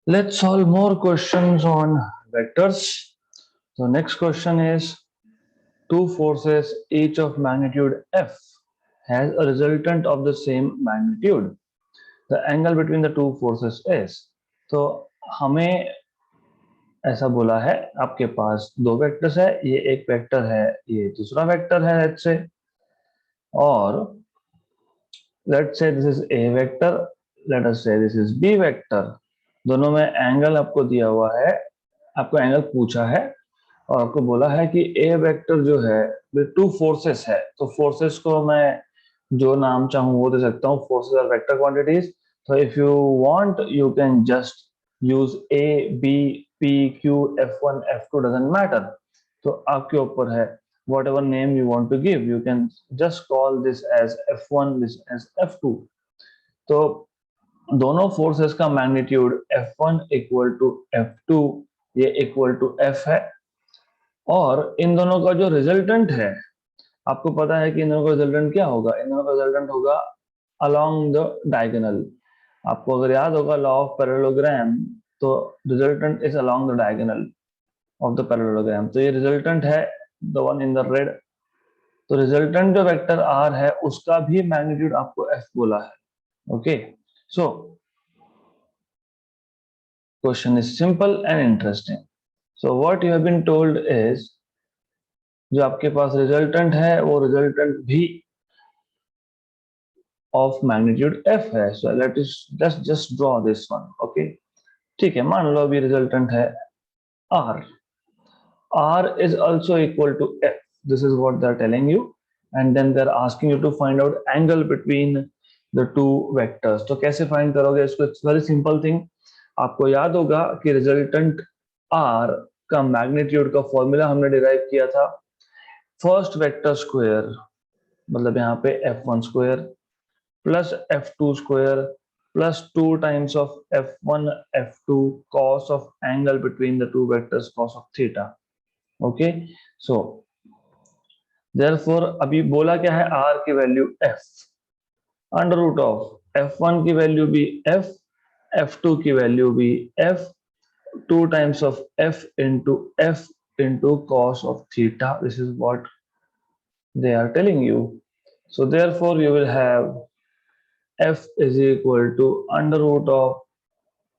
Let's solve more questions on vectors. So next question is two forces each of magnitude F has a resultant of the same magnitude. The angle between the two forces is. तो हमें ऐसा बोला है आपके पास दो vectors है, ये एक वेक्टर है, ये दूसरा वेक्टर है लेट्स से, और let's say this is A vector, let us से दिस इज बी वेक्टर। दोनों में एंगल आपको दिया हुआ है, आपको एंगल पूछा है और आपको बोला है कि ए वेक्टर जो है टू फोर्सेस है, तो फोर्सेस को मैं जो नाम चाहूँ वो दे सकता हूँ, फोर्सेस आर वेक्टर क्वांटिटीज। तो if you want you can just use A B P Q F1 F2 doesn't matter, तो आपके ऊपर है। whatever name you want to give, you can just call this as F1, this as F2। तो दोनों forces का magnitude F1 equal to F2, ये equal to F है, और इन दोनों का जो रिजल्टेंट है आपको पता है कि इन दोनों का रिजल्टेंट क्या होगा, इन दोनों का रिजल्टेंट होगा अलोंग द डायगोनल। आपको अगर याद होगा लॉ ऑफ पैरेललोग्राम, तो resultant is along the diagonal of the parallelogram. तो ये रिजल्टेंट है the one in the red. तो रिजल्टेंट जो वेक्टर आर है उसका भी मैग्नीट्यूड आपको एफ बोला है। Okay, so question is simple and interesting. So what you have been told is, जो आपके पास रिजल्टेंट है वो रिजल्टेंट भी ऑफ मैग्नीट्यूड एफ है। So let's just draw this one. Okay, ठीक है, मान लो अभी रिजल्टेंट है are, r is also equal to f, this is what they're telling you, and then they're asking you to find out angle between the two vectors। तो कैसे find करोगे इसको? It's very simple thing. आपको याद होगा कि resultant r का magnitude का फॉर्मूला हमने डिराइव किया था फर्स्ट वेक्टर स्क्वायर, मतलब यहाँ पे f1 square plus f2 square plus 2 times of f1 f2 cos of angle between the two vectors cos of theta। Okay, so therefore अभी बोला क्या है, r की value f, under root of f1 की value भी f, f2 की value भी f, 2 times of f into cos of theta, this is what they are telling you। So therefore you will have f is equal to under root of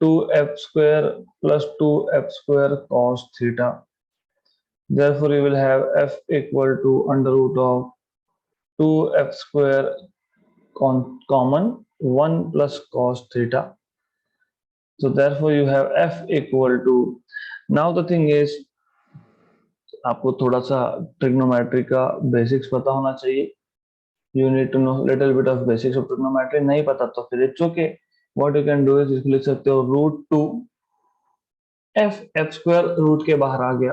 2f square plus 2f square cos theta। Therefore you will have f equal to under root of 2f square common 1 plus cos theta। So therefore you have f equal to, now the thing is आपको थोड़ा सा trigonometry का basics पता होना चाहिए। You need to know little bit of basics of trigonometry. नहीं पता तो फिर it's okay, what you can do is इसको लिख सकते हो root two F square root के बाहर आ गया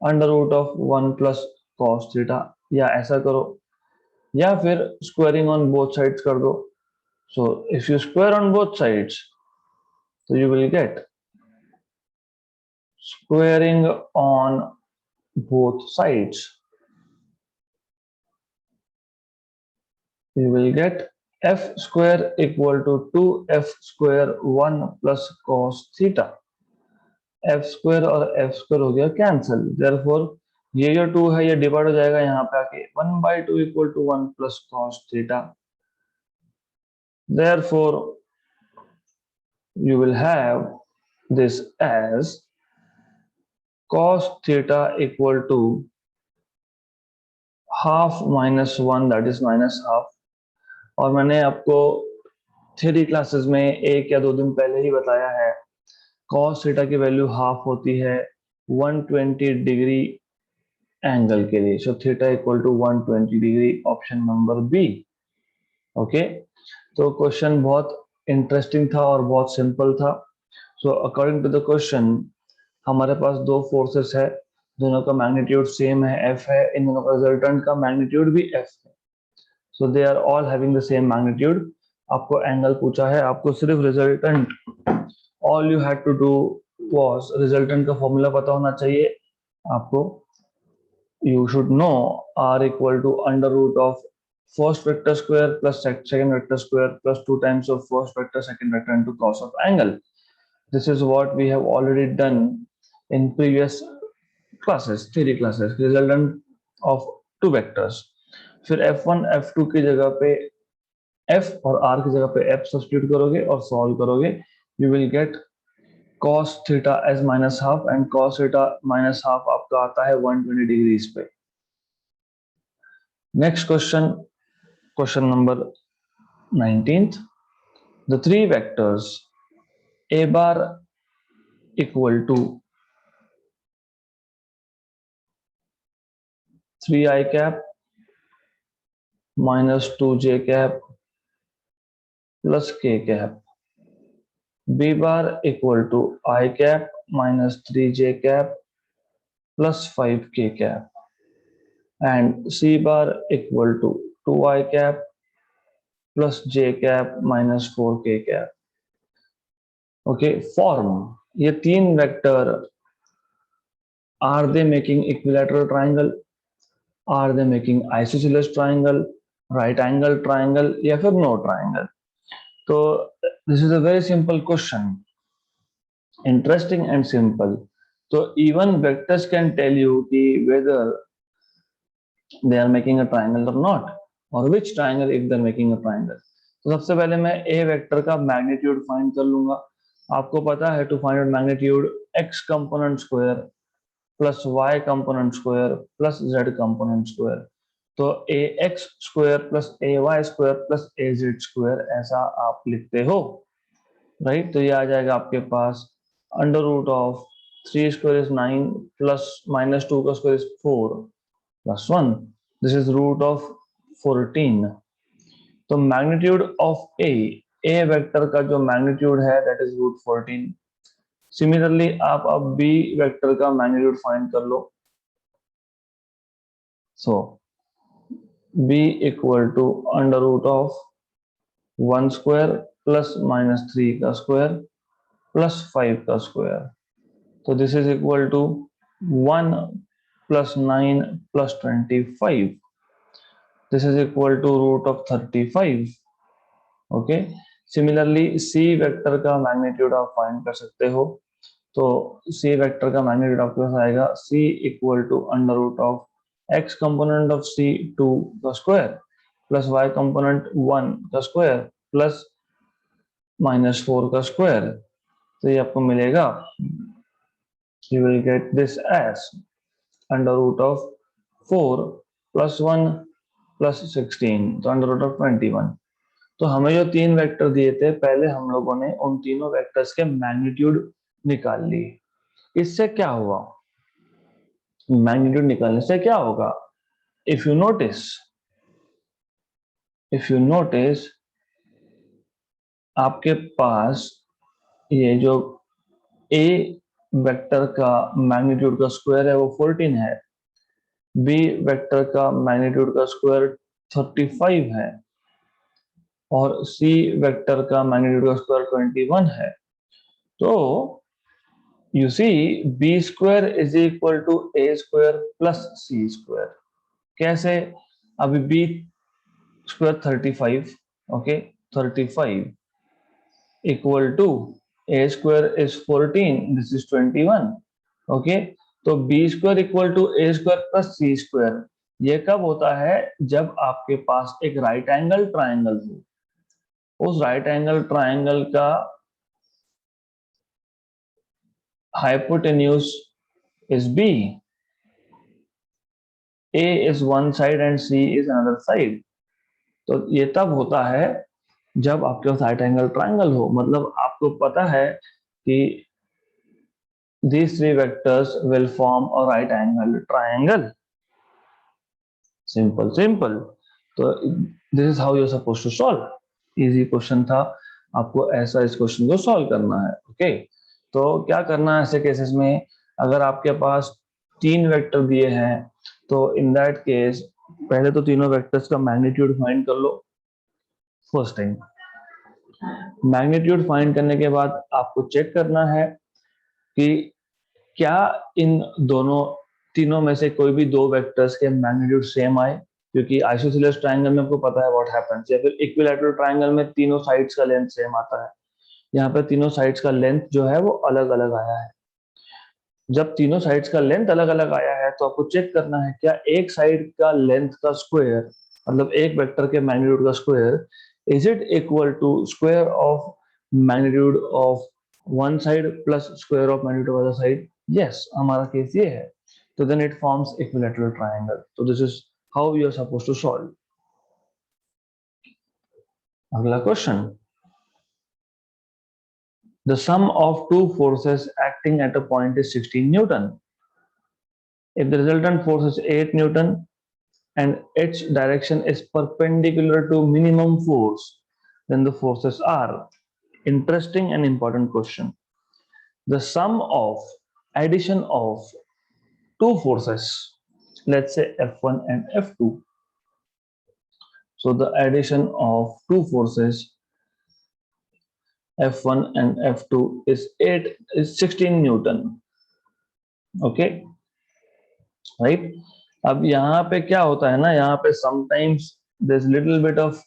under root of 1 plus cos theta, या ऐसा करो या फिर स्क्वायरिंग ऑन बोथ साइड्स कर दो। So if you square on both sides, so you will get squaring on both sides, you will get f square equal to 2f square 1 plus cos theta। f square और f square हो गया cancel, therefore ये जो 2 है ये divide हो जाएगा यहाँ पे आके 1/2 equal to 1 plus cos theta। therefore you will have this as cos theta equal to half minus 1 that is minus half. और मैंने आपको थ्योरी क्लासेस में एक या दो दिन पहले ही बताया है cos थीटा की वैल्यू हाफ होती है 120 डिग्री एंगल के लिए। So theta equal to 120 degree, option number B. Okay, तो क्वेश्चन बहुत इंटरेस्टिंग था और बहुत सिंपल था। So according to the question हमारे पास दो फोर्सेस है, दोनों का मैग्नीट्यूड सेम है f है, इन दोनों का रिजल्टेंट का मैग्नीट्यूड भी f है। So they are all having the same magnitude. आपको एंगल पूछा है, आपको सिर्फ resultant, all you had to do was resultant का फॉर्मूला पता होना चाहिए आपको। You should know r equal to under root of first vector square plus second vector square plus 2 times of first vector second vector into cos of angle. This is what we have already done in previous classes, theory classes. Resultant of two vectors. फिर f1 f2 की जगह पे f और r की जगह पे f substitute करोगे और सॉल्व करोगे, you will get cos theta as minus half and cos theta minus half आपका आता है 120 डिग्रीज पे. Next question, question number 19th. The three vectors a bar equal to 3i cap minus 2j cap plus k cap, b bar equal to I cap minus 3j cap plus 5k cap, and c bar equal to 2i cap plus j cap minus 4k cap. Okay, form. ये तीन vector, are they making equilateral triangle, are they making isosceles triangle, right angle triangle या फिर no triangle? तो this is a very simple question, interesting and simple. So even vectors can tell you whether they are making a triangle or not, or which triangle if they're making a triangle. तो सबसे पहले मैं a vector का magnitude find कर लूंगा. आपको पता है to find out magnitude x component square plus y component square plus z component square. तो ax square plus ay square plus az square ऐसा आप लिखते हो, राइट. तो ये आ जाएगा आपके पास under root of 3 square is 9 plus minus 2 का square is 4 plus 1. This is root of 14. तो मैग्नीट्यूड ऑफ ए वेक्टर का जो मैग्नीट्यूड है दैट इज रूट 14. सिमिलरली आप अब बी वेक्टर का मैग्नीट्यूड फाइंड कर लो. So B equal to under root of 1 square plus minus 3 का स्क्वायर प्लस 5 का स्क्वायर. तो this is equal to 1 plus 9 plus 25. This is equal to root of 35. Okay. Similarly, C vector का magnitude आप find कर सकते हो. तो C vector का magnitude आपके पास आएगा C equal to under root of x component of C 2 का square plus y component 1 का square plus minus 4 का square. तो ये आपको मिलेगा, you will get this as under root of 4 plus 1 plus 16, तो अंडर रूट ऑफ 21. तो हमें जो तीन वेक्टर दिए थे पहले हम लोगों ने उन तीनों वेक्टर्स के मैग्नीट्यूड निकाल लिए. इससे क्या हुआ, मैग्नीट्यूड निकालने से क्या होगा, इफ यू नोटिस आपके पास ये जो ए वेक्टर का मैग्नीट्यूड का स्क्वायर है वो 14 है, बी वेक्टर का मैग्नीट्यूड का स्क्वायर 35 है और सी वेक्टर का मैग्नीट्यूड का स्क्वायर 21 है. तो you see B square is equal to A square plus C square. कैसे, अभी B square 35, okay, 35 equal to A square is 14, this is 21. Okay, तो B square equal to A square plus C square ये कब होता है, जब आपके पास एक राइट एंगल ट्राइंगल हो. उस राइट एंगल ट्राइंगल का hypotenuse is B, A is one side and C is another side. तो ये तब होता है जब आपके पास राइट एंगल ट्राइंगल हो, मतलब आपको पता है कि these three vectors will form a right angle triangle. Simple. तो this is how you're supposed to solve. Easy question था, आपको ऐसा इस क्वेश्चन को सॉल्व करना है. ओके, तो क्या करना है ऐसे केसेस में, अगर आपके पास तीन वेक्टर दिए हैं तो इन दैट केस पहले तो तीनों वेक्टर्स का मैग्नीट्यूड फाइंड कर लो. फर्स्ट टाइम मैग्नीट्यूड फाइंड करने के बाद आपको चेक करना है कि क्या इन तीनों में से कोई भी दो वेक्टर्स के मैग्नीट्यूड सेम आए, क्योंकि आइसोसेलेस ट्रायंगल में आपको पता है व्हाट हैपेंस, या फिर इक्विलैटरल ट्रायंगल में तीनों साइड्स का लेंथ सेम आता है. यहाँ पे तीनों साइड्स का लेंथ जो है वो अलग अलग आया है। जब तीनों साइड्स का लेंथ अलग अलग आया है तो आपको चेक करना है क्या एक साइड का लेंथ का स्क्वायर, मतलब एक वेक्टर के मैग्नीट्यूड का square, is it equal to square of magnitude of one side plus square of magnitude of other side. Yes, हमारा केस ये है, तो then it forms equilateral triangle. तो this is how you are suppose to solve. अगला question, the sum of two forces acting at a point is 16 newton. If the resultant force is 8 newton and its direction is perpendicular to minimum force, then the forces are. Interesting and important question. The sum of addition of two forces, let's say F1 and F2. So the addition of two forces F1 and F2 is 16 newton. Okay, right? अब यहाँ पे क्या होता है ना, यहाँ पे sometimes there's little bit of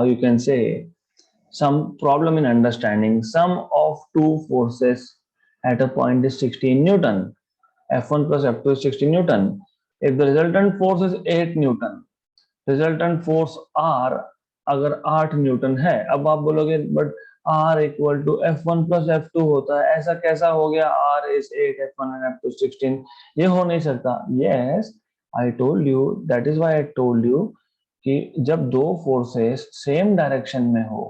you can say some problem in understanding. Sum of two forces at a point is 16 newton. F1 plus F2 is 16 newton. If the resultant force is 8 newton, resultant force R अगर 8 Newton है, अब आप बोलोगे but R equal to F1 plus F2 होता है, ऐसा कैसा हो गया? R is 8, F1 and F2 16, ये हो नहीं सकता। Yes, I told you, that is why I told you कि जब दो फोर्सेस सेम डायरेक्शन में हो,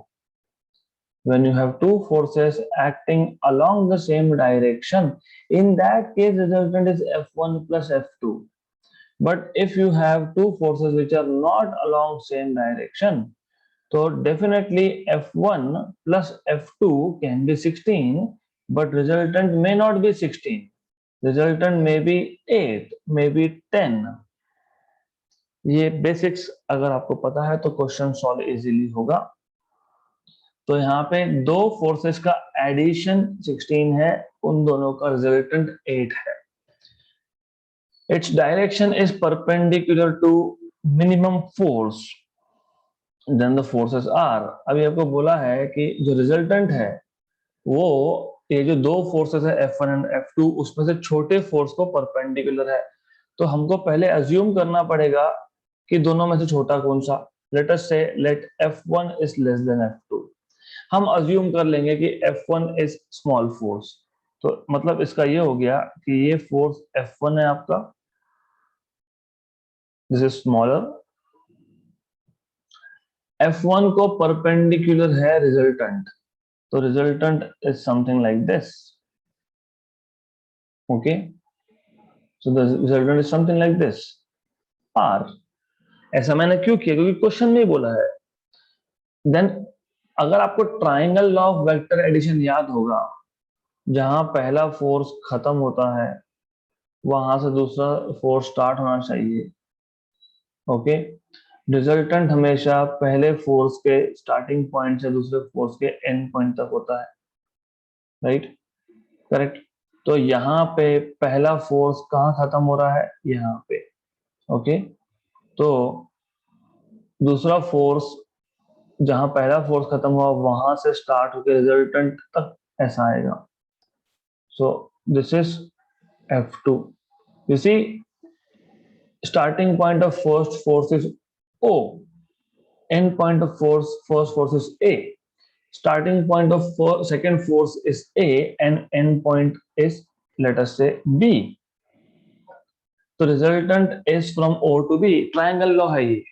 when you have two forces acting along the same direction, in that case resultant is F1 plus F2. But if you have two forces which are not along same direction, so definitely F1 plus F2 can be 16, but resultant may not be 16. Resultant may be 8, maybe 10. ये basics अगर आपको पता है तो question solve easily होगा। तो यहाँ पे दो फोर्सेस का एडिशन 16 है, उन दोनों का रिजल्टेंट 8 है। Its direction is perpendicular to minimum force, then the forces are. अभी आपको बोला है कि जो रिजल्टेंट है वो, ये जो दो फोर्सेस है F1 एंड F2, उसमें से छोटे फोर्स को परपेंडिकुलर है, तो हमको पहले अज्यूम करना पड़ेगा कि दोनों में से छोटा कौन सा। लेट अस से late F1 is less than F2। हम अज्यूम कर लेंगे कि F1 इज स्मॉल फोर्स, तो मतलब इसका ये हो गया कि ये फोर्स F1 है आपका, दिस इज स्मॉलर। F1 को परपेंडिकुलर है रिजल्टेंट, तो resultant is something like this. Okay, so the resultant is something like this R। ऐसा मैंने क्यों किया? क्योंकि क्वेश्चन में बोला है। देन अगर आपको triangle law of vector addition याद होगा, जहां पहला फोर्स खत्म होता है वहां से दूसरा फोर्स स्टार्ट होना चाहिए। ओके, रिजल्टेंट हमेशा पहले फोर्स के स्टार्टिंग पॉइंट से दूसरे फोर्स के एंड पॉइंट तक होता है, राइट? करेक्ट। तो यहाँ पे पहला फोर्स कहाँ खत्म हो रहा है? यहाँ पे। ओके, तो दूसरा फोर्स जहां पहला फोर्स खत्म हुआ वहां से स्टार्ट होकर रिजल्टेंट तक ऐसा आएगा। So this is F2। You see, starting point of first force is O, end point of first force is A, starting point of second force is A, and end point is, let us say, B. तो resultant is from O to B। Triangle law है ये।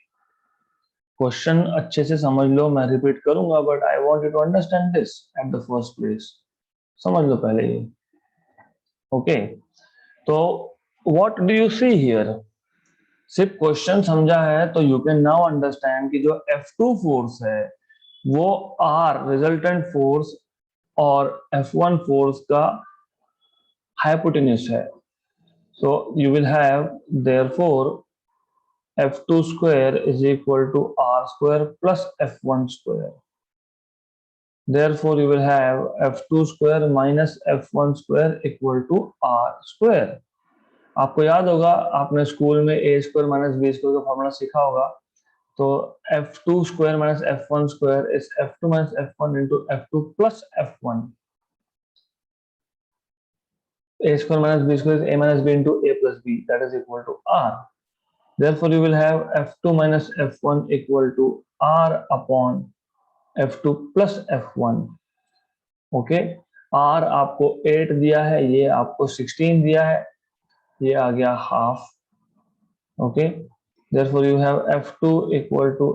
Question अच्छे से समझ लो, मैं repeat करूंगा, but I want you to understand this at the first place. समझ लो पहले ये। ओके, तो what do you see here? सिर्फ क्वेश्चन समझा है तो यू कैन नाउ अंडरस्टैंड कि जो F2 फोर्स है वो R रिजल्टेंट फोर्स और F1 फोर्स का हाइपोटेन्यूज है। So you will have therefore F2 square is equal to R square plus F1 square. Therefore you will have F2 square minus F1 square equal to R square. आपको याद होगा, आपने school में A square minus B square का formula सीखा होगा तो f2 square minus f1 square is f2 minus f1 into f2 plus f1. A square minus b square is a minus b into a plus b, that is equal to r. Therefore, you will have f2 minus f1 equal to r upon f2 plus f1. Okay, r आपको 8 दिया है, ये आपको 16 दिया है, ये आ गया half. Okay, therefore you have f2 equal to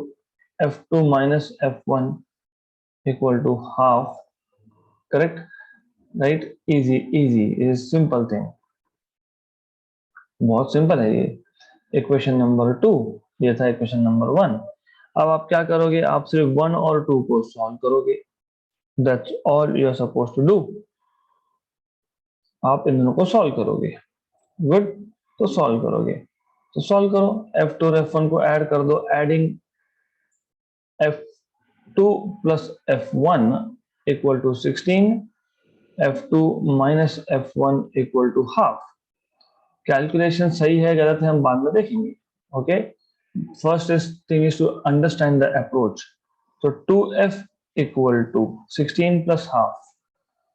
f2 minus f1 equal to half. Correct? Right? Easy, easy. It is simple thing. बहुत सिंपल है ये. इक्वेशन नंबर 2, ये था इक्वेशन नंबर 1. अब आप क्या करोगे, आप सिर्फ 1 और 2 को सॉल्व करोगे. That's all you are supposed to do. आप इन दोनों को सॉल्व करोगे. गुड, तो सॉल्व करोगे, तो सॉल्व करो. f2 और f1 को ऐड कर दो. Adding f2 plus f1 equal to 16, f2 minus f1 equal to half. Calculation सही है गलत है हम बाद में देखेंगे. Okay, first thing is to understand the approach. तो 2f equal to 16 plus half,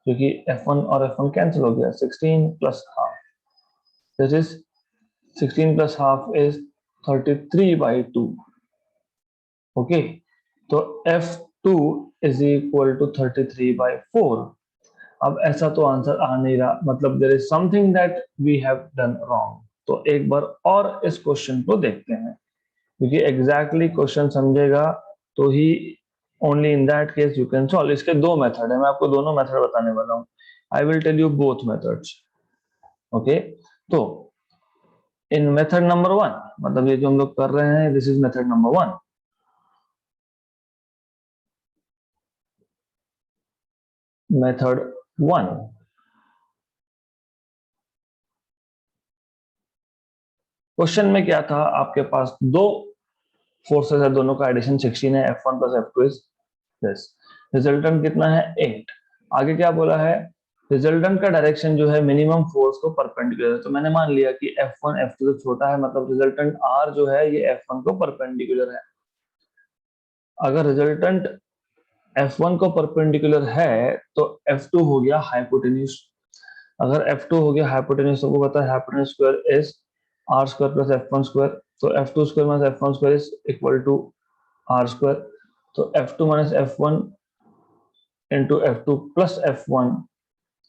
क्योंकि f1 और f1 कैंसिल हो गया. 16 plus half, this is 16 plus half is 33 by 2. Okay, तो f2 is equal to 33 by 4. अब ऐसा तो आंसर आ नहीं रहा, मतलब there is something that we have done wrong. तो एक बार और इस क्वेश्चन को देखते हैं, क्योंकि एग्जैक्टली क्वेश्चन समझेगा तो ही only in that case you can solve. इसके दो मेथड है, मैं आपको दोनों मेथड बताने वाला हूँ. I will tell you both methods. Okay, तो इन मेथड नंबर 1, मतलब ये जो हम लोग कर रहे हैं, this is method number 1. Method 1, question में क्या था, आपके पास दो फोर्सेस है, दोनों का एडिशन 16 है. f1 plus f2 is this. Resultant कितना है, 8. आगे क्या बोला है, रिजल्टेंट का डायरेक्शन जो है मिनिमम फोर्स को परपेंडिकुलर है. तो मैंने मान लिया कि f1 f2 से छोटा है, मतलब रिजल्टेंट r जो है ये f1 को परपेंडिकुलर है. अगर रिजल्टेंट f1 को परपेंडिकुलर है तो f2 हो गया हाइपोटेन्यूज. अगर f2 हो गया हाइपोटेन्यूज, तो वो पता है hypotenuse square is r square plus f1 square. तो f2 square minus f1 square is equal to r square. तो f2 minus f1 into f2 plus f1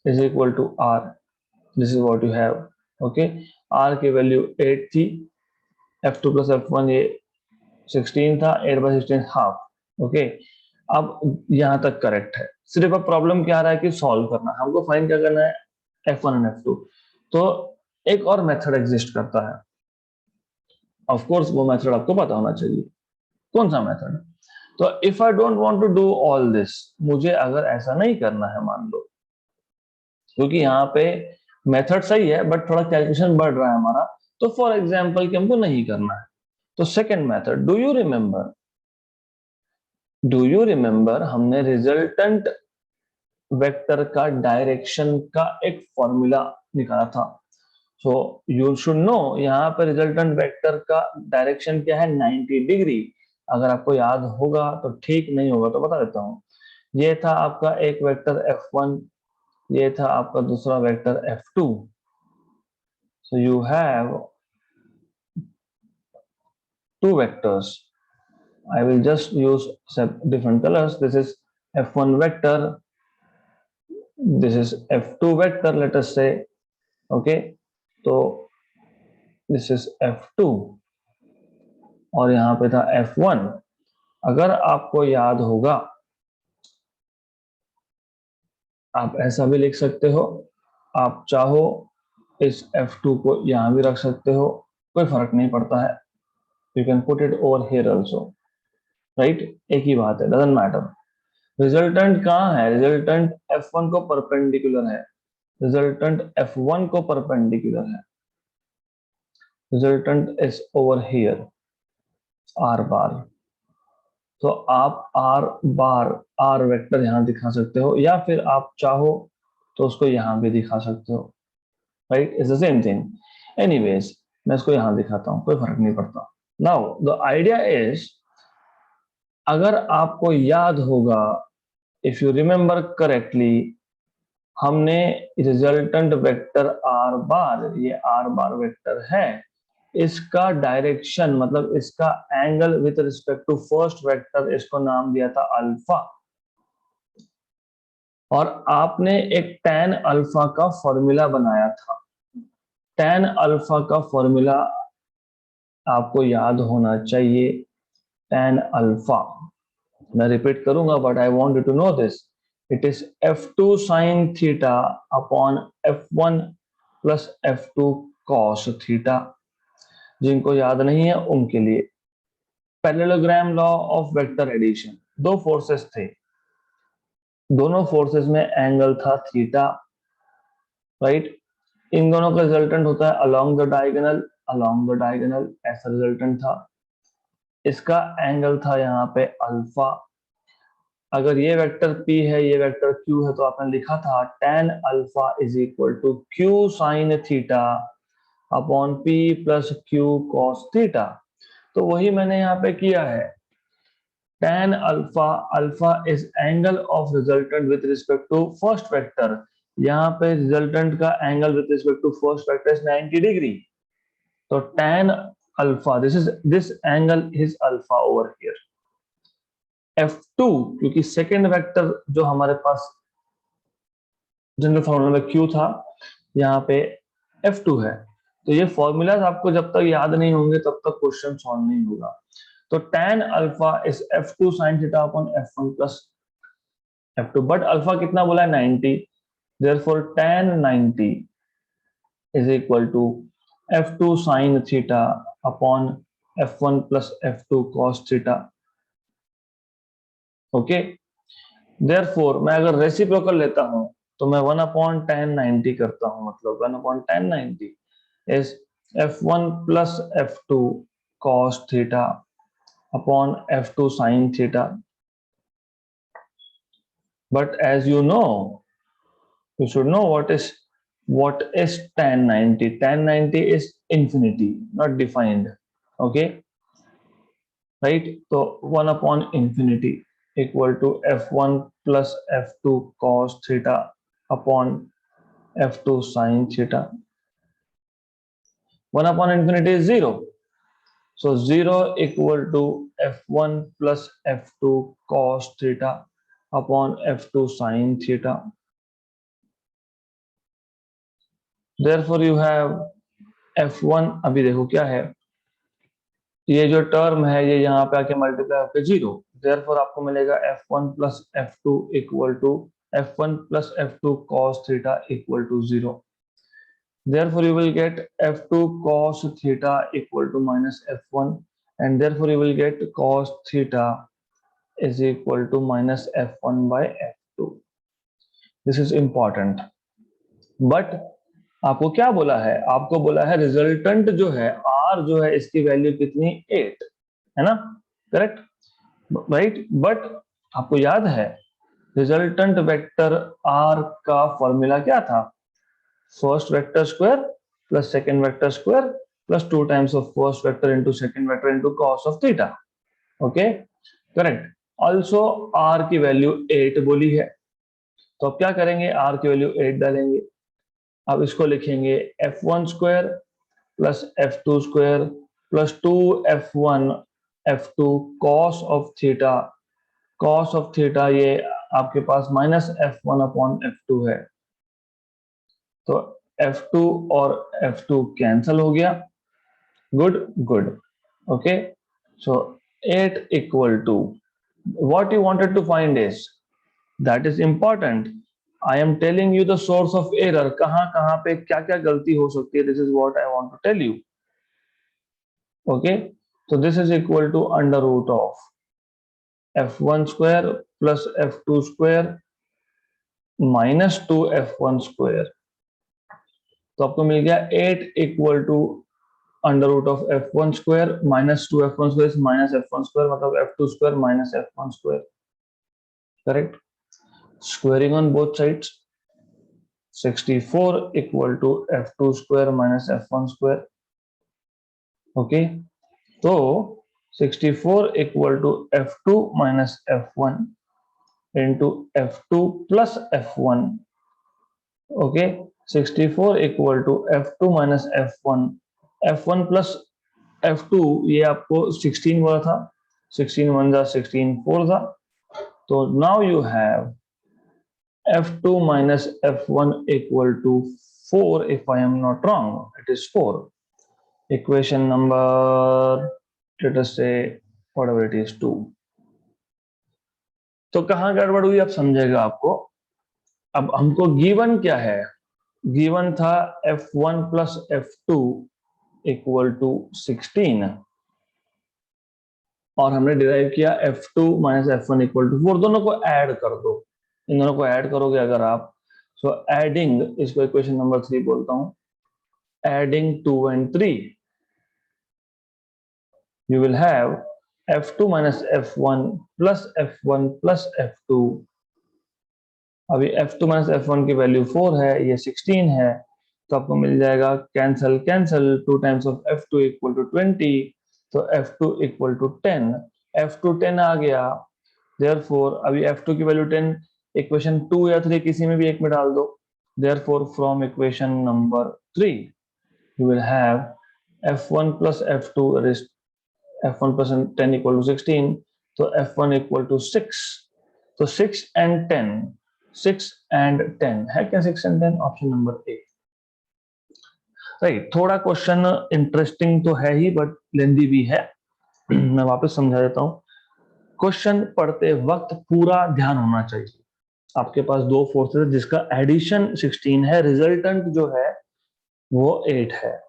is equal to r. This is what you have. Okay, r की value 8 थी, f2 plus f1 ये 16 था, 8 by 16 half. Okay, अब यहां तक correct है. सिर्फ अब प्रॉब्लम क्या आ रहा है कि सॉल्व करना, हमको फाइंड क्या करना है, f1 और f2. तो एक और मेथड एग्जिस्ट करता है. ऑफ कोर्स वो मेथड आपको पता होना चाहिए. कौन सा मेथड? तो if I don't want to do all this, मुझे अगर ऐसा नहीं करना है, मान लो, क्योंकि यहाँ पे मेथड सही है बट थोड़ा कैलकुलेशन बढ़ रहा है हमारा, तो फॉर एग्जांपल कि हमको नहीं करना है, तो second method, do you remember हमने रिजल्टेंट वेक्टर का डायरेक्शन का एक फॉर्मूला निकाला था. सो यू शुड नो, यहाँ पे रिजल्टेंट वेक्टर का डायरेक्शन क्या है, 90 डिग्री. अगर आपको याद होगा तो ठीक, नहीं होगा तो बता देता हूँ. ये था आपका एक वेक्टर f1, ये था आपका दूसरा vector f2. So you have two vectors. I will just use different colors. This is f1 vector, this is f2 vector, let us say. Okay, तो this is f2 और यहाँ पे था f1. अगर आपको याद होगा, आप ऐसा भी लिख सकते हो, आप चाहो इस f2 को यहाँ भी रख सकते हो, कोई फर्क नहीं पड़ता है. You can put it over here also, right? एक ही बात है, doesn't matter. रिजल्टेंट कहाँ है, रिजल्टेंट f1 को परपेंडिकुलर है, रिजल्टेंट f1 को परपेंडिकुलर है, resultant is over here, r बार. तो आप r बार, r वेक्टर यहाँ दिखा सकते हो, या फिर आप चाहो तो उसको यहाँ भी दिखा सकते हो, right? It's the same thing. Anyways, मैं इसको यहाँ दिखाता हूँ, कोई फर्क नहीं पड़ता. नाउ द आइडिया इज अगर आपको याद होगा, इफ यू रिमेम्बर करेक्टली, हमने रिजल्टेंट वेक्टर आर बार, ये आर बार वेक्टर है, इसका डायरेक्शन मतलब इसका angle with respect to first vector, इसको नाम दिया था अल्फा। और आपने एक tan अल्फा का फॉर्मूला बनाया था। tan अल्फा का फॉर्मूला आपको याद होना चाहिए। tan अल्फा, मैं रिपीट करूंगा but I want you to know this. It is f2 sin theta upon f1 plus f2 cos theta. जिनको याद नहीं है उनके लिए, parallelogram law of vector addition, दो फोर्सेस थे, दोनों फोर्सेस में एंगल था थीटा, राइट। इन दोनों का रिजल्टेंट होता है along the diagonal, along the diagonal ऐसा रिजल्टेंट था। इसका एंगल था यहाँ पे अल्फा। अगर ये वेक्टर P है, ये वेक्टर Q है, तो आपने लिखा था tan alpha is equal to Q sin theta upon P plus Q cos theta. तो वही मैंने यहाँ पे किया है। tan alpha, alpha is angle of resultant with respect to first vector. यहाँ पे रिजल्टेंट का angle with respect to first vector is 90 degree. तो tan alpha, this angle is alpha over here. F2, क्योंकि सेकेंड वेक्टर जो हमारे पास general formula में Q था, यहाँ पे F2 है। तो ये फॉर्मूलाज आपको जब तक याद नहीं होंगे तब तक क्वेश्चन सॉल्व नहीं होगा। तो tan alpha is F2 sin theta upon F1 plus F2, but alpha कितना बोला है 90, therefore tan 90 is equal to F2 sin theta upon F1 plus F2 cos theta. Okay, therefore मैं अगर रेसिप्रोकल लेता हूं तो मैं 1 अपॉन tan 90 करता हूं, मतलब 1 अपॉन tan 90 is F1 plus F2 cos theta upon F2 sin theta. But as you know, you should know what is tan 90. Tan 90 is infinity, not defined. Okay, right? So 1 upon infinity equal to F1 plus F2 cos theta upon F2 sin theta. 1 upon infinity is 0. So 0 equal to F1 plus F2 cos theta upon F2 sin theta. Therefore you have F1, अभी देखो क्या है, ये जो term है ये यहाँ पे आके मल्टीप्लाई होकर 0, therefore आपको मिलेगा F1 plus F2 equal to F1 plus F2 cos theta equal to 0. Therefore you will get F2 cos theta equal to minus F1, and therefore you will get cos theta is equal to minus F1 by F2. This is important. But आपको क्या बोला है, आपको बोला है resultant जो है R जो है इसकी वैल्यू कितनी 8 है ना, करेक्ट, राइट। बट आपको याद है रिजल्टेंट वेक्टर R का फॉर्मूला क्या था, first vector square plus second vector square plus 2 times of first vector into second vector into cos of theta. Okay, correct. Also R की वैल्यू 8 बोली है, तो अब क्या करेंगे, R की वैल्यू 8 डालेंगे। अब इसको लिखेंगे F1 square plus F2 square plus 2F1 F2 cos of theta. Cos of theta ये आपके पास माइनस F1 अपॉन F2 है, तो F2 और F2 कैंसल हो गया। Good good, okay. So 8 equal to what you wanted to find is, that is important. I am telling you the source of error, कहां पे क्या क्या गलती हो सकती है, this is what I want to tell you. Okay, so this is equal to under root of F1 square plus F2 square minus 2F1 square। तो आपको मिल गया 8 equal to under root of F1 square minus 2F1 square minus F1 square, मतलब F2 square minus F1 square, correct. Squaring on both sides, 64 equal to F2 square minus F1 square. Okay, तो 64 equal to F2 minus F1 into F2 plus F1. Okay, 64 equal to F2 minus F1, F1 plus F2, ये आपको 16 बोला था, 16 1 जा 16 4 था, तो now you have F2 minus F1 equal to 4 if I am not wrong, it is 4. Equation number, let us say whatever it is 2. तो कहाँ गड़बड़ हुई आप समझेगा आपको। अब हमको गिवन क्या है, गिवन था F1 plus F2 equal to 16 और हमने डिराइव किया F2 minus F1 equal to 4। दोनों को ऐड कर दो, इन दोनों को ऐड करोगे अगर आप, सो एडिंग, इसको इक्वेशन नंबर 3 बोलता हूं, adding 2 and 3 you will have F2 minus F1 plus F1 plus F2। अभी F2 minus F1 की वैल्यू 4 है, ये 16 है, तो आपको मिल जाएगा cancel cancel, 2 times of F2 equal to 20, तो F2 इक्वल टू 10, F2 10 आ गया, देयरफॉर अभी F2 की वैल्यू 10, इक्वेशन 2 या 3 किसी में भी एक में डाल दो, therefore from equation number 3 you will have F1 plus F2 that is F1 plus 10 equal to 16, तो F1 equal to 6, तो 6 and 10, 6 and 10 है क्या, 6 and 10, option number A. Right, थोड़ा क्वेश्चन इंटरेस्टिंग तो है ही बट लेंदी भी है, मैं वापस समझा देता हूँ। क्वेश्चन पढ़ते वक्त पूरा ध्यान होना चाहिए। आपके पास दो फोर्सेस है जिसका एडिशन 16 है, रिजल्टेंट जो है वो 8 है,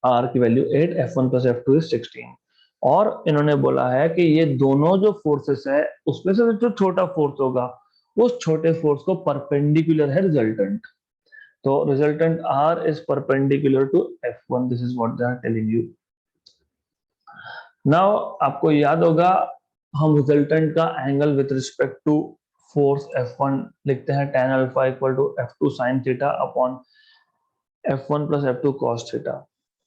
आर की value 8, F1 plus F2 is 16, और इन्होंने बोला है कि ये दोनों जो फोर्सेस है उसमें से जो छोटा फोर्स होगा उस छोटे फोर्स को परपेंडिकुलर है रिजल्टेंट, तो resultant R is perpendicular to F1, this is what they are telling you. Now आपको याद होगा हम रिजल्टेंट का angle with respect to force F1 लिखते हैं tan alpha equal to F2 sin theta upon F1 plus F2 cos theta,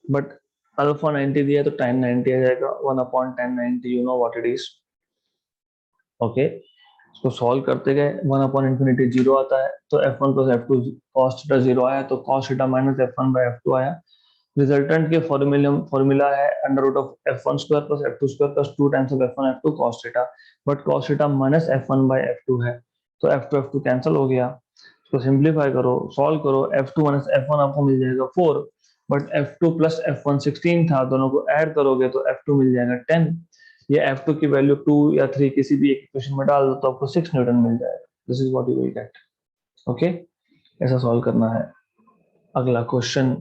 but alpha 90 दिया तो tan 90 आ जाएगा, 1 अपॉन tan 90, you know what it is. Okay, इसको सॉल्व करते गए 1 अपॉन इंफिनिटी 0 आता है, तो F1 plus F2 cos theta 0 आया, तो cos theta minus F1 by F2 आया। रिजल्टेंट के फॉर्मूला है under root of F1 square plus F2 square plus 2 times of F1 F2 cos theta, but cos theta minus F1 by F2 है, तो F2 F2 cancel हो गया। इसको simplify करो, solve करो, F2 माइनस F1 आपको मिल जाएगा 4, बट F2 प्लस F1 16 था, दोनों को ऐड करोगे तो F2 मिल जाएगा 10, ये F2 की वैल्यू 2 या 3 किसी भी एक इक्वेशन में डाल दो तो आपको 6 न्यूटन मिल जाएगा, this is what you will gate. Okay, ऐसा सॉल्व करना है। अगला क्वेश्चन,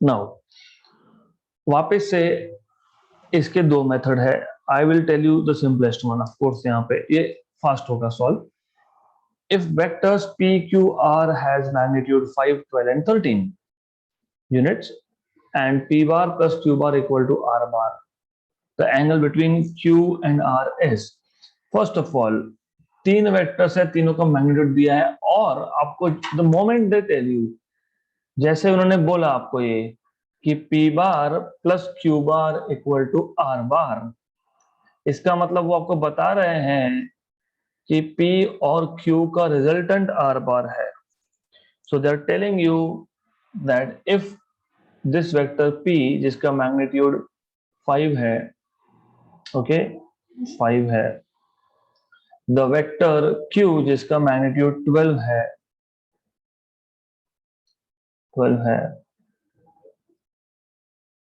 नाउ वापस से इसके दो मेथड है, I will tell you the simplest one, of course यहाँ पे ये फास्ट होगा solve. If vectors P, Q, R has magnitude 5, 12 and 13 units and P bar plus Q bar equal to R bar, the angle between Q and R is, first of all तीन vectors है, तीनों का magnitude दिया है, और आपको the moment they tell you, जैसे उन्होंने बोला आपको ये कि P bar plus Q bar equal to R bar, इसका मतलब वो आपको बता रहे हैं कि P और Q का रिजल्टेंट R बार है। So they are telling you that if this vector P जिसका मैग्नीट्यूड 5 है, ओके 5 है, the vector Q जिसका मैग्नीट्यूड 12 है,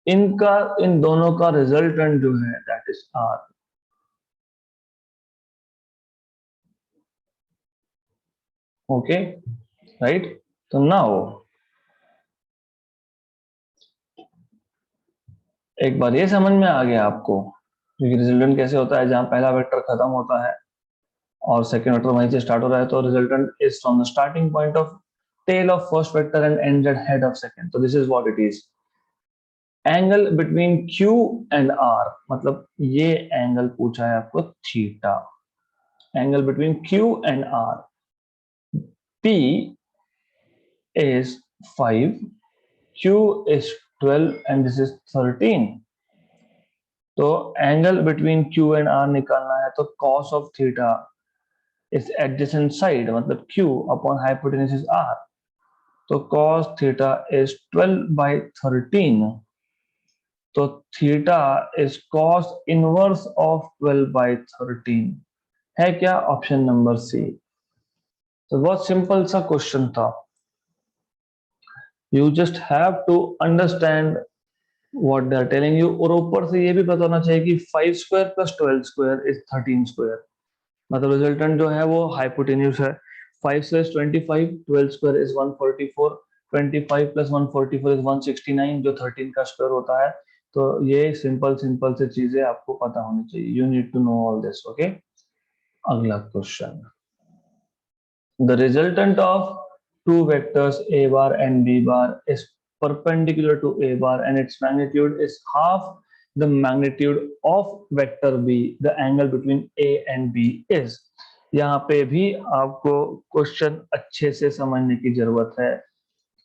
इनका इन दोनों का रिजल्टेंट जो है that is R। Okay right, तो नाउ एक बार ये समझ में आ गया आपको क्योंकि रिजल्टेंट कैसे होता है, जहां पहला वेक्टर खत्म होता है और सेकंड वेक्टर वहीं से स्टार्ट हो रहा है, तो resultant is from the starting point of tail of first vector and end at head of second, तो this is what it is. Angle between Q and R, मतलब ये एंगल पूछा है आपको theta, angle between Q and R, P is 5, Q is 12 and this is 13, तो angle between Q and R निकालना है तो cos of theta is adjacent side मतलब Q अपॉन हाइपोटेन्यूज इज R, तो cos थीटा इज 12/13, तो theta is cos inverse of 12/13 है क्या? Option number C. तो बहुत सिंपल सा क्वेश्चन था, you just have to understand what they are telling you, और ऊपर से ये भी पता होना चाहिए कि 5 square plus 12 square is 13 square, मतलब रिजल्टेंट जो है वो हाइपोटेन्यूज है। 5 square 25, 12 square is 144, 25 plus 144 is 169 जो 13 का स्क्वायर होता है। तो ये सिंपल सिंपल से चीजें आपको पता होनी चाहिए, you need to know all this. Okay, अगला question, the resultant of two vectors a bar and b bar is perpendicular to a bar and its magnitude is half the magnitude of vector b, the angle between a and b is। यहाँ पे भी आपको question अच्छे से समझने की जरूरत है।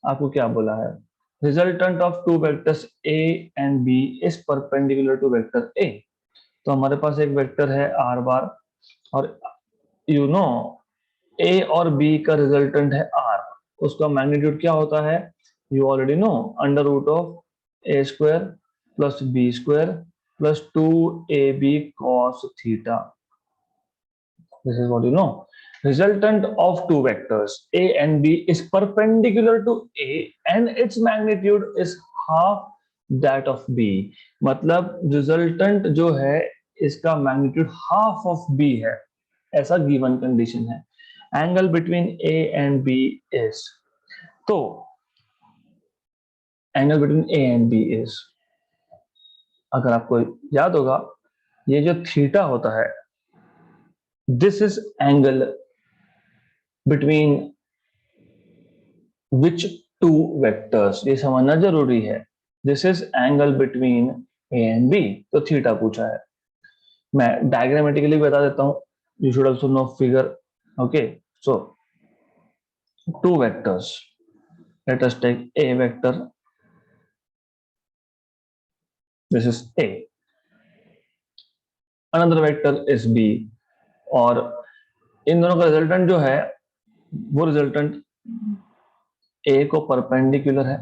आपको क्या बोला है? Resultant of two vectors a and b is perpendicular to vector a। तो हमारे पास एक वेक्टर है r बार और यू नो a और b का रिजल्टेंट है r, उसका मैग्नीट्यूड क्या होता है? You already know, under root of A square plus B square plus 2ab cos theta. This is what you know. Resultant of two vectors a and b is perpendicular to a and its magnitude is half that of b। मतलब resultant जो है इसका magnitude half of b है, ऐसा given condition है। Angle between a and b is, तो angle between A and B is, अगर आपको याद होगा ये जो थीटा होता है this is angle between which two vectors, ये समझना जरूरी है। This is angle between A and B, तो थीटा पूछा है। मैं डायग्रामेटिकली बता देता हूं, you should also know figure. Okay, so two vectors, let us take a vector, this is A, another vector is B, और इन दोनों का रिजल्टेंट जो है वो रिजल्टेंट ए को परपेंडिकुलर है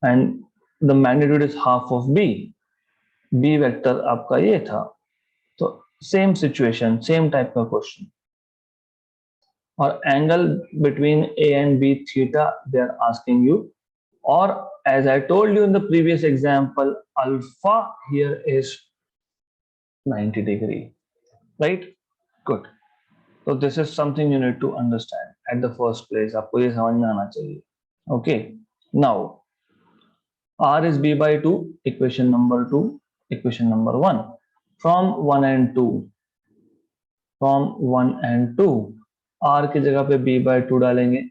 and the magnitude is half of B. B vector आपका ये था, तो सेम सिचुएशन, सेम टाइप का क्वेश्चन, और angle between A and B theta they are asking you, और as I told you in the previous example alpha here is 90 degree, right? Good. तो this is something you need to understand at the first place, आपको ये समझ में आना चाहिए। Okay, now r is b by 2, equation number 2, equation number 1, from 1 and 2, from 1 and 2, r की जगह पे b by 2 डालेंगे,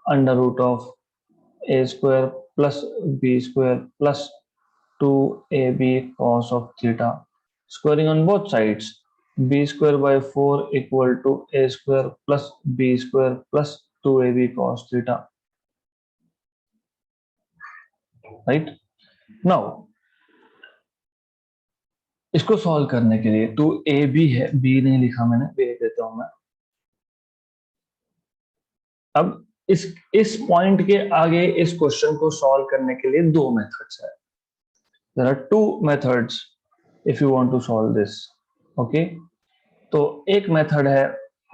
under root of a square plus b square plus 2ab cos of theta, squaring on both sides, b square by 4 equal to a square plus b square plus 2ab cos theta, right? Now इसको solve करने के लिए, to A B है, B नहीं लिखा मैंने, B लिख देता हूं मैं। अब इस पॉइंट के आगे इस क्वेश्चन को सॉल्व करने के लिए दो मेथड्स है। There are two methods if you want to solve this. Okay, तो एक मेथड है,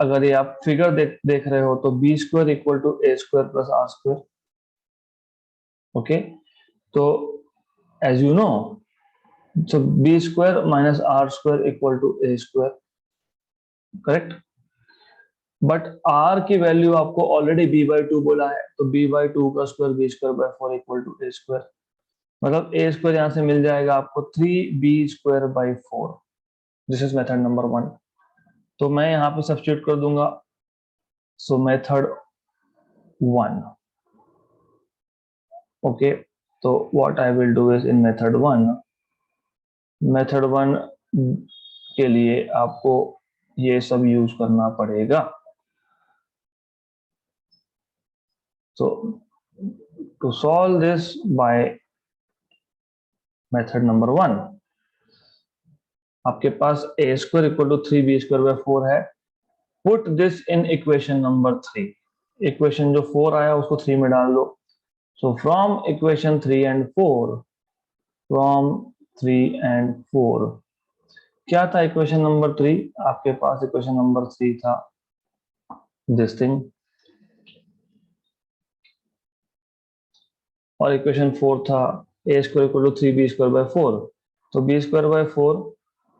अगर ये आप फिगर देख रहे हो तो B square equal to A square plus R square. Okay, तो as you know, so b square minus r square equal to a square, correct? But r की वैल्यू आपको ऑलरेडी b by 2 बोला है, तो b by 2 का square b square by 4 equal to a square, मतलब a square यहां से मिल जाएगा आपको 3b square by 4। This is method number 1। तो मैं यहाँ पे सब्स्टिट्यूट कर दूंगा, सो मेथड 1। ओके, तो what I will do is in method 1, method 1 के लिए आपको ये सब यूज करना पड़ेगा। So to solve this by method number 1, आपके पास ए स्क्वायर इक्वल टू 3b² है. Put this in equation number 3. Equation जो 4 आया उसको 3 में डाल दो. So from equation 3 and 4, from 3 and 4, क्या था इक्वेशन नंबर 3? आपके पास इक्वेशन नंबर 3 था दिस थिंग, और इक्वेशन 4 था ए स्क्वायर इक्वल टू 3b²/4. तो b²/4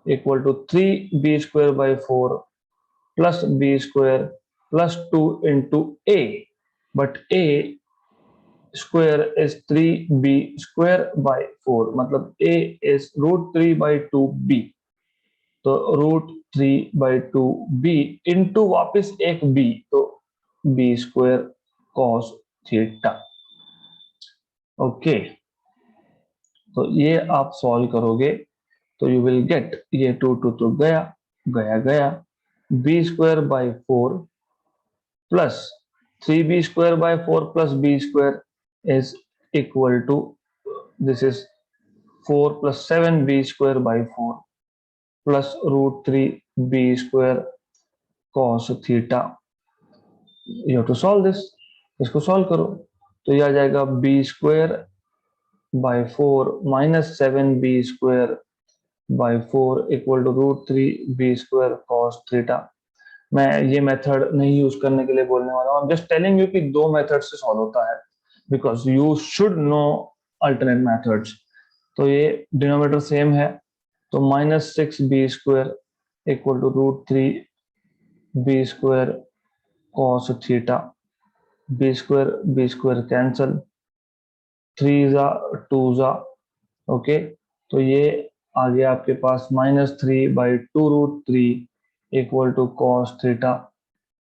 equal to 3b²/4 plus b² plus 2 into A. But A square is 3b²/4, मतलब a is √3/2b. तो √3/2b into वापिस एक b, तो b² cos थीटा. ओके, तो ये आप सॉल्व करोगे तो यू विल गेट, ये 2 2 तो गया गया गया, b²/4 plus 3b²/4 plus b² is equal to, this is 4 plus 7b²/4 plus √3b² cos theta. You have to solve this. इसको सॉल्व करो तो ये आ जाएगा b²/4 minus 7b²/4 equal to √3b² cos theta. मैं ये मेथड नहीं use करने के लिए बोलने वाला हूँ. जस्ट टेलिंग यू कि दो मेथड से सॉल्व होता है, because you should know alternate methods. तो ये डिनोमिनेटर सेम है, तो -6b² equal to √3b² cos theta. b² cancel, 3 जा 2 जा. ओके, तो ये आ गया आपके पास -3/2√3 इक्वल टू cos थीटा.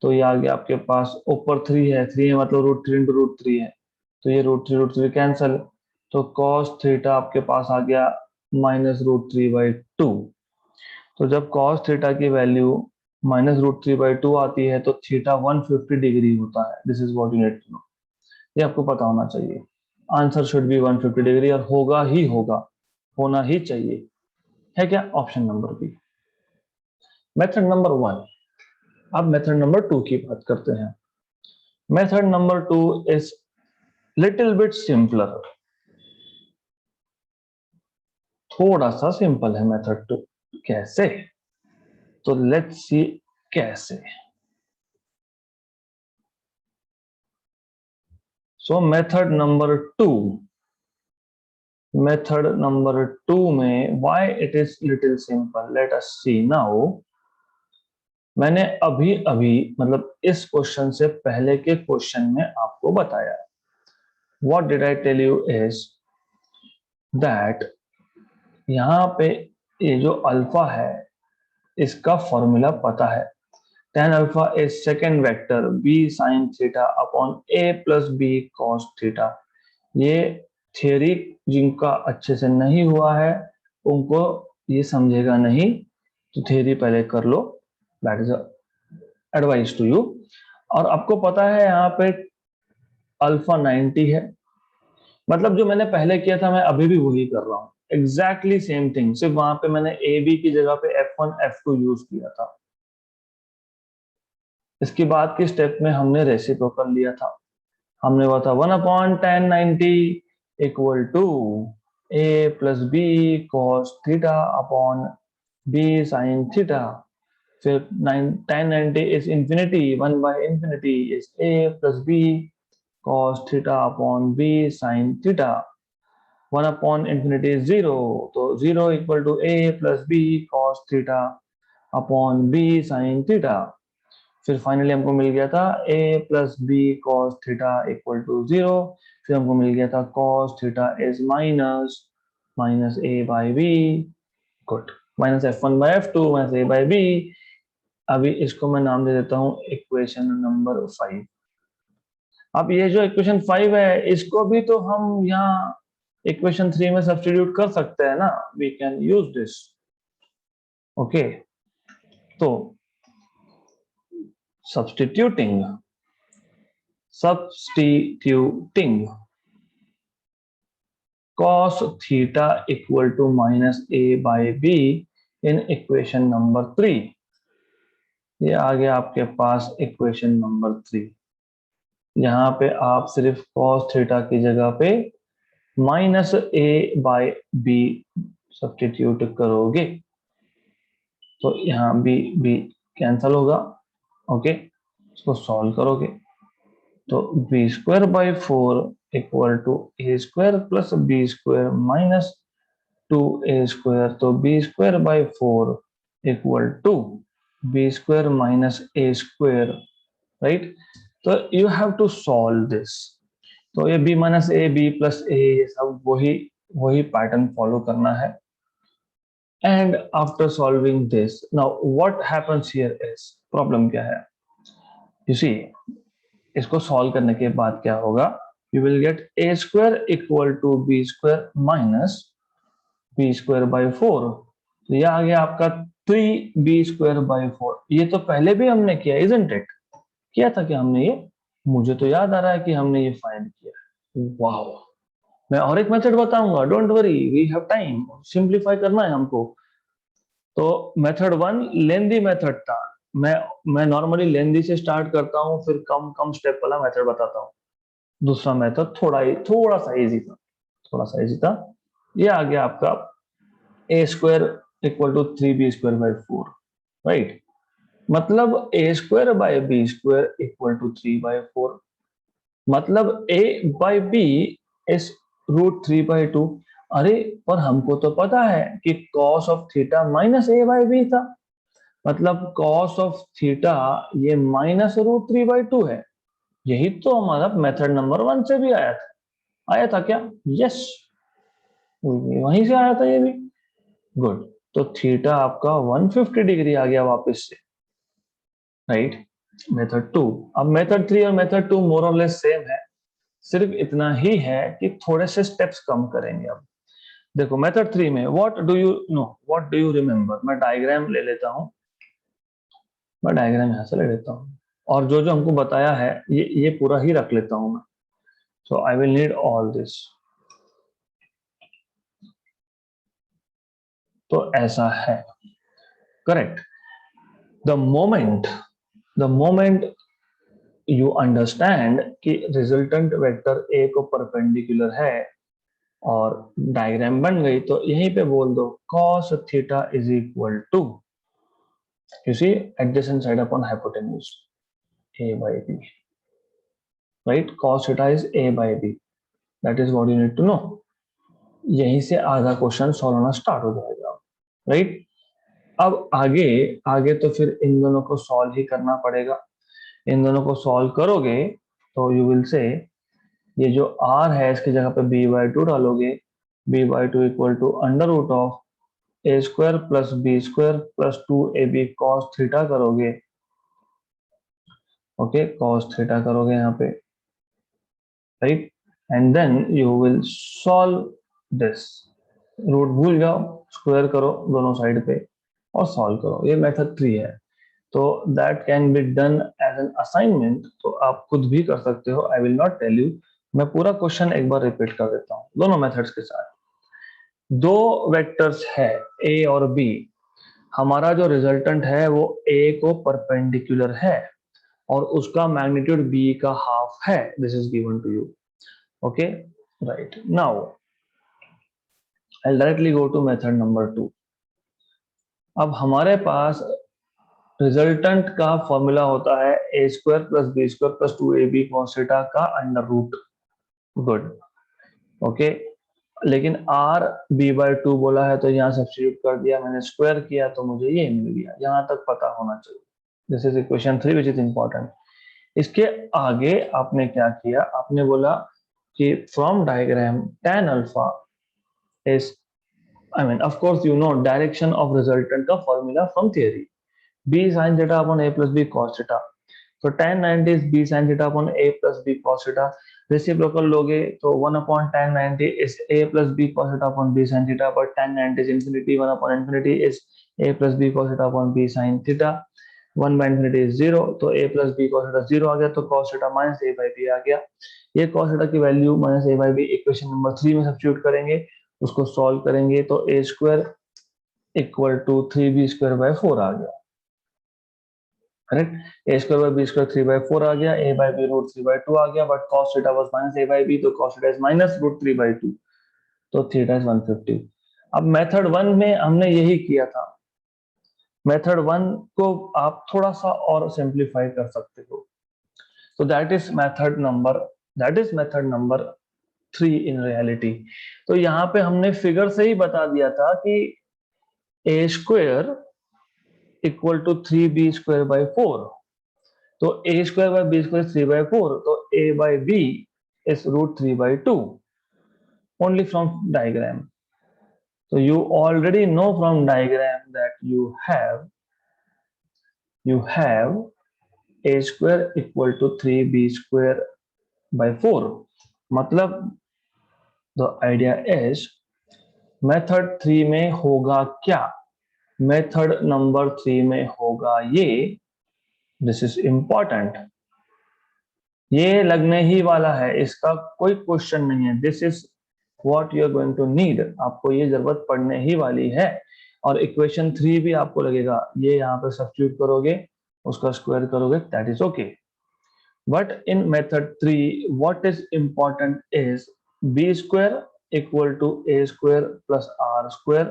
तो ये आ गया आपके पास, ऊपर 3 है, 3 है मतलब √3 इंटू √3 है, तो ये √3 कैंसल. तो cos थीटा आपके पास आ गया -√3/2. तो जब cos थीटा की वैल्यू -√3/2 आती है तो थीटा 150 डिग्री होता है. This is what you need to know. ये आपको पता होना चाहिए. आंसर शुड बी 150 डिग्री, और होगा ही होगा, होना ही चाहिए. है क्या? Option number B. Method number 1. अब मेथड नंबर 2 की बात करते हैं. Method number 2 is little bit simpler. थोड़ा सा सिंपल है मेथड 2. कैसे? तो लेट्स सी कैसे. So method number 2, method number 2 में why it is little simple, let us see now. मैंने अभी अभी, मतलब इस क्वेश्चन से पहले के क्वेश्चन में आपको बताया. What did I tell you is that यहाँ पे ये जो अल्फा है इसका फॉर्मूला पता है. tan alpha is second vector b sin theta upon a plus b cos theta. ये थियरी जिनका अच्छे से नहीं हुआ है उनको ये समझेगा नहीं, तो थियरी पहले कर लो. That is advice to you. और आपको पता है यहाँ पे अल्फा 90 है, मतलब जो मैंने पहले किया था मैं अभी भी वही कर रहा हूँ. एग्जैक्टली सेम थिंग, सिर्फ वहां पे मैंने ए बी की जगह पे F1 F2 यूज किया था. इसके बाद के स्टेप में हमने रेसिप्रोकल लिया था. हमने हुआ था 1/1090 equal to a plus B cos theta upon b sine theta. फिर 1090 is infinity, 1/infinity is a plus B cos theta upon b sin theta. 1/infinity is 0, तो 0 equal to a plus B cos theta upon b sin theta. फिर finally हमको मिल गया था a plus B cos theta equal to 0. फिर हमको मिल गया था cos theta is minus a by B. Good. Minus F1 by F2 minus a by B. अभी इसको मैं नाम दे देता हूँ इक्वेशन नंबर 5. अब ये जो इक्वेशन 5 है इसको भी तो हम यहाँ इक्वेशन 3 में सब्स्टिट्यूट कर सकते हैं ना. We can use this. Okay, तो substituting substituting cos theta equal to minus a by b in equation number 3. ये आ गया आपके पास इक्वेशन नंबर 3। यहाँ पे आप सिर्फ cos थीटा की जगह पे minus A by B substitute करोगे तो यहाँ बी कैंसल होगा। ओके, इसको सॉल्व करोगे तो B square by 4 equal to A square plus B square minus 2a square, तो B square by 4 equal to B square minus A square, right. तो you have to solve this. तो ये b minus A, B plus A, ये सब वही pattern follow करना है। And after solving this, now what happens here is, problem क्या है, यू सी, इसको सॉल्व करने के बाद क्या होगा, you will get A square equal to B square minus B square by 4। तो यह आ गया आपका 3b स्क्वायर बाई 4। ये तो पहले भी हमने किया, इजंट इट, किया था कि हमने ये, मुझे तो याद आ रहा है कि हमने ये फाइंड किया। वाओ, मैं और एक मेथड बताऊंगा, don't worry, we have time, simplify करना है हमको। तो मेथड 1 लेंदी मेथड था, मैं नॉर्मली लेंदी से स्टार्ट करता हूँ, फिर कम स्टेप वाला मेथड बताता हूँ। दूसरा मेथड थोड़ा सा इजी था। ये आ गया आपका A square equal to 3b square by 4, right. मतलब A square by B square equal to 3/4, मतलब a by B is root 3/2। अरे पर हमको तो पता है कि cos of theta minus a by B था, मतलब cos ऑफ थीटा ये माइनस रूट 3/2 है। यही तो हमारा मेथड नंबर 1 से भी आया था क्या? यस, वहीं से आया था ये भी। गुड, तो थीटा आपका 150 डिग्री आ गया वापस से, राइट। मेथड 2, अब मेथड 3 और मेथड 2 मोर और लेस सेम है, सिर्फ इतना ही है कि थोड़े से स्टेप्स कम करेंगे। अब देखो मेथड 3 में व्हाट डू यू रिमेम्बर, मैं डायग्राम ले लेता हूं, मैं डायग्राम यहां से ले लेता हूं और जो जो हमको बताया है ये पूरा ही रख लेता हूं मैं। So I will need all this. तो ऐसा है, correct. The moment you understand कि रिजल्टेंट वेक्टर ए को परपेंडिकुलर है और डायग्राम बन गई, तो यहीं पे बोल दो cos theta is equal to, you see, adjacent side upon hypotenuse, a by b, right? Cos theta is a by b, that is what you need to know। यहीं से आधा क्वेश्चन सॉल्व होना स्टार्ट हो जाएगा, right. अब आगे आगे तो फिर इन दोनों को सॉल्व ही करना पड़ेगा। इन दोनों को सॉल्व करोगे तो यू विल से, ये जो r है इसकी जगह पे b/2 डालोगे, b/2 equal to under root of A square plus B square plus 2ab cos theta करोगे। ओके, cos थीटा करोगे यहाँ पे, right. And then you will solve this, root भूल जाओ, स्क्वायर करो दोनों साइड पे और सॉल्व करो। ये मेथड 3 है, तो that can be done as an assignment, तो आप खुद भी कर सकते हो। I will not tell you, मैं पूरा क्वेश्चन एक बार रिपीट कर देता हूँ दोनों मेथड्स के साथ। दो वेक्टर्स है ए और बी, हमारा जो रिजल्टेंट है वो ए को परपेंडिकुलर है और उसका मैग्नीट्यूड b का हाफ है, this is given to you. Okay, right. Now I directly go to method number 2। अब हमारे पास रिजल्टेंट का फॉर्मूला होता है A square plus B square plus 2ab cos theta का अंडर रूट। Good, okay. लेकिन r b/2 बोला है तो यहाँ सब्स्टिट्यूट कर दिया मैंने, स्क्वायर किया तो मुझे ये मिल गया, यहाँ तक पता होना चाहिए। This is equation 3 which is important. इसके आगे आपने क्या किया, आपने बोला कि from diagram tan alpha is, I mean of course you know direction of resultant का formula from theory, b sin theta upon a plus b cos theta। तो tan 90 is b sin theta upon a plus b cos theta। Reciprocal लोगे तो 1 upon tan 90 is a plus b cos theta upon b sin theta, but tan 90 is infinity, 1 upon infinity is a plus b cos theta upon b sin theta। 1 by infinity is 0, तो a plus B cos theta 0 आ गया, तो cos theta minus A by B आ गया। ये cos theta की value minus A by B equation number 3 में substitute करेंगे, उसको सॉल्व करेंगे तो a square equal to 3b square by 4 आ गया, correct. a square by b square 3 by 4 आ गया, a by b root 3 by 2 आ गया, but cos theta was minus a by b, तो cos theta is minus root 3 by 2, तो theta is 150। अब method 1 में हमने यही किया था, मेथड 1 को आप थोड़ा सा और सिंप्लीफाई कर सकते हो, तो that is method number 3 in reality. तो यहाँ पे हमने फिगर से ही बता दिया था कि a square equal to 3b square by 4, तो a square by b square 3 by 4, तो a by b is root 3 by 2 only from diagram. So you already know from diagram that you have a square equal to 3b square by 4. मतलब the idea is method 3 में होगा क्या, method number 3 में होगा ये, this is important, ये लगने ही वाला है, इसका कोई क्वेश्चन नहीं है, this is what you are going to need, आपको ये जरूरत पड़ने ही वाली है। और इक्वेशन 3 भी आपको लगेगा, ये यहाँ पे सब्स्टिट्यूट करोगे, उसका स्क्वायर करोगे, that is okay. But in method 3 what is important is B square equal to A square plus R square,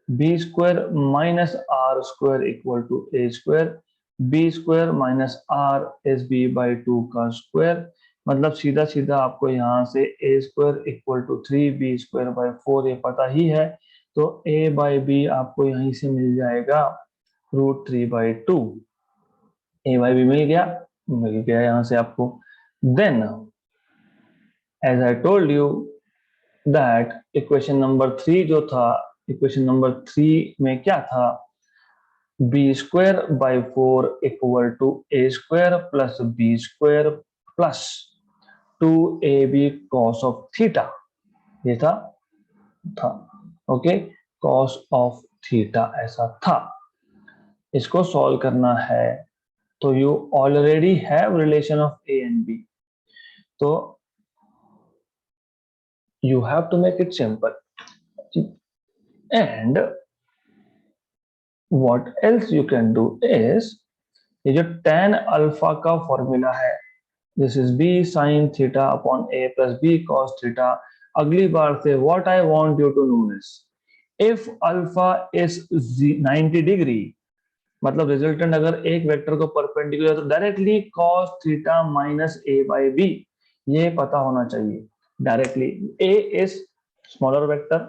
B square minus R square equal to A square, B square minus R is B by 2 का square. मतलब सीधा सीधा आपको यहाँ से A square equal to 3b square by 4 ये पता ही है, तो a बाई बी आपको यहीं से मिल जाएगा root 3 by 2, a by B मिल गया यहाँ से आपको। Then as I told you that equation number 3 जो था, इक्वेशन नंबर 3 में क्या था, b square by 4 equal to a square plus b square plus 2ab cos of theta, ये था ओके, cos ऑफ थीटा ऐसा था। इसको सॉल्व करना है तो you already have relation of a and b, तो you have to make it simple, and what else you can do is ये जो tan अल्फा का फॉर्मूला है, this is b sin theta upon a plus b cos theta. अगली बार से what I want you to know is if alpha is 90 degree, मतलब resultant अगर एक vector को परपेंडिकुलर तो directly cos theta minus a by b, ये पता होना चाहिए directly. a is smaller vector,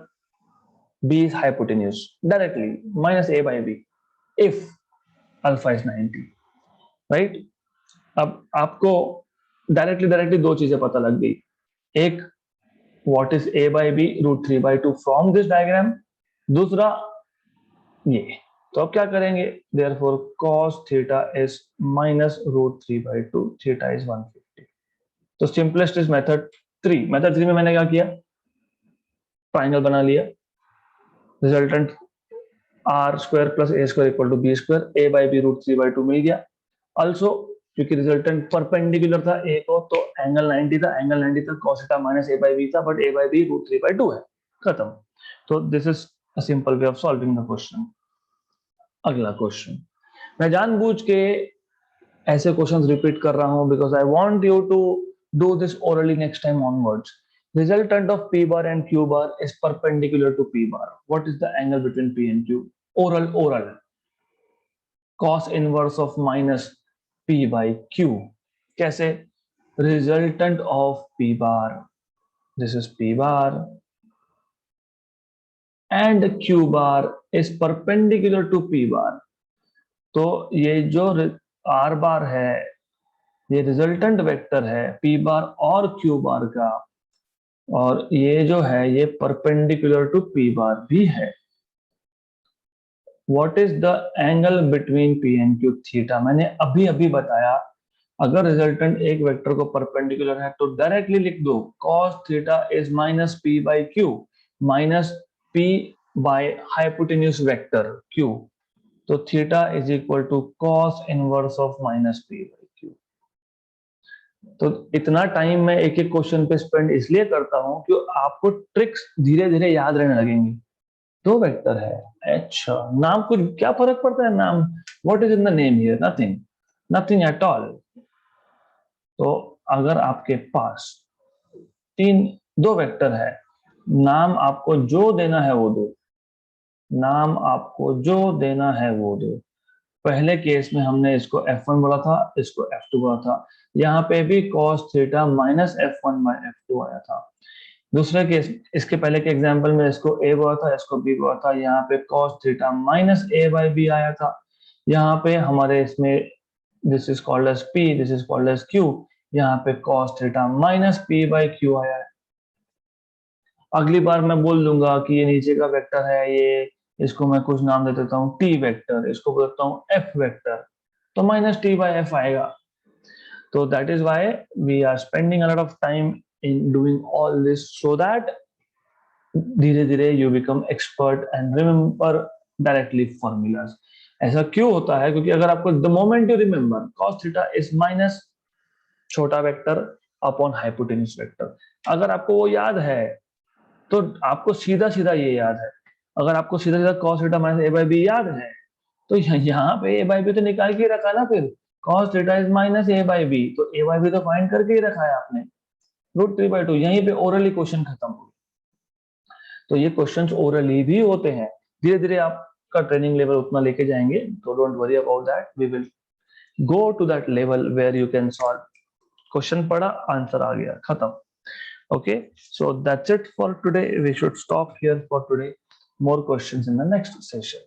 b is hypotenuse, directly minus a by b if alpha is 90, right? अब आपको डायरेक्टली दो चीजें पता लग गई, एक what is a by b root 3 by 2 from this diagram, दूसरा ये, तो अब क्या करेंगे, therefore cos theta is minus root 3 by 2, theta is 150। तो सिंपलेस्ट इज मेथड 3। मेथड 3 में मैंने क्या किया, ट्राइंगल बना लिया, resultant R square plus A square equal to B square, A by B root 3 by 2 मिल गया। ऑल्सो क्योंकि रिजल्टेंट परपेंडिकुलर था ए को, तो एंगल 90 था, एंगल 90 था, cos theta minus A by B था, but A by B root 3 by 2 है, खत्म। तो this is a simple way of solving the question. अगला क्वेश्चन, मैं जानबूझ के ऐसे क्वेश्चंस रिपीट कर रहा हूं because I want you to do this orally next time onwards. Resultant of p bar and q bar is perpendicular to p bar. What is the angle between p and q? Oral. Cos inverse of minus p by q. कैसे? Resultant of p bar. This is p bar. And q bar is perpendicular to p bar. तो ये जो r bar है, ये resultant vector है p bar और q bar का, और ये जो है ये परपेंडिकुलर टू p बार भी है। What is the angle between p and q? Theta. मैंने अभी बताया, अगर रिजल्टेंट एक वेक्टर को परपेंडिकुलर है तो डायरेक्टली लिख दो cos theta is minus p by q, minus p by hypotenuse vector q। तो theta is equal to cos inverse of minus P by Q. तो इतना टाइम मैं एक एक क्वेश्चन पे स्पेंड इसलिए करता हूं कि आपको ट्रिक्स धीरे धीरे याद रहने लगेंगी। दो वेक्टर है, अच्छा नाम कुछ क्या फर्क पड़ता है नाम, what is in the name here, nothing, nothing at all. तो अगर आपके पास दो वेक्टर है, नाम आपको जो देना है वो दो, नाम आपको जो देना है वो दो। पहले केस में हमने इसको F1 बोला था, इसको F2 बोला था, यहाँ पे भी cos theta minus F1 by F2 आया था। दूसरे केस, इसके पहले के एग्जांपल में इसको A बोला था, इसको B बोला था, यहाँ पे cos theta minus A by B आया था। यहाँ पे हमारे इसमें this is called as P, this is called as Q, यहाँ पे cos theta minus P by Q आया है। अगली बार मैं बोल दूंगा कि ये नीचे का वेक्टर है, ये इसको मैं कुछ नाम दे देता हूँ टी वेक्टर, इसको बोलता हूँ एफ वेक्टर, तो माइनस टी बाय एफ आएगा। तो that is why we are spending a lot of time in doing all this, so that धीरे धीरे you become expert and remember directly formulas. ऐसा क्यों होता है, क्योंकि अगर आपको the moment you remember cos theta is minus छोटा वेक्टर अपॉन हाइपोटेन्यूज वेक्टर, अगर आपको वो याद है तो आपको सीधा सीधा ये याद है। अगर आपको सीधा सीधा cos theta minus A by B याद है तो यहाँ पे ए बाई बी तो निकाल के रखा ना, फिर cos theta is minus A by B, तो ए बाई बी तो फाइंड करके ही रखा है आपने, √3/2। यहीं पे ओरली क्वेश्चन खत्म हो। तो ये क्वेश्चंस ओरली भी होते हैं, धीरे धीरे आपका ट्रेनिंग लेवल उतना लेके जाएंगे, तो don't worry about that, we will go to that level where you can solve. Question पढ़ा, आंसर आ गया, खत्म। Okay, so that's it for today. We should stop here for today. More questions in the next session.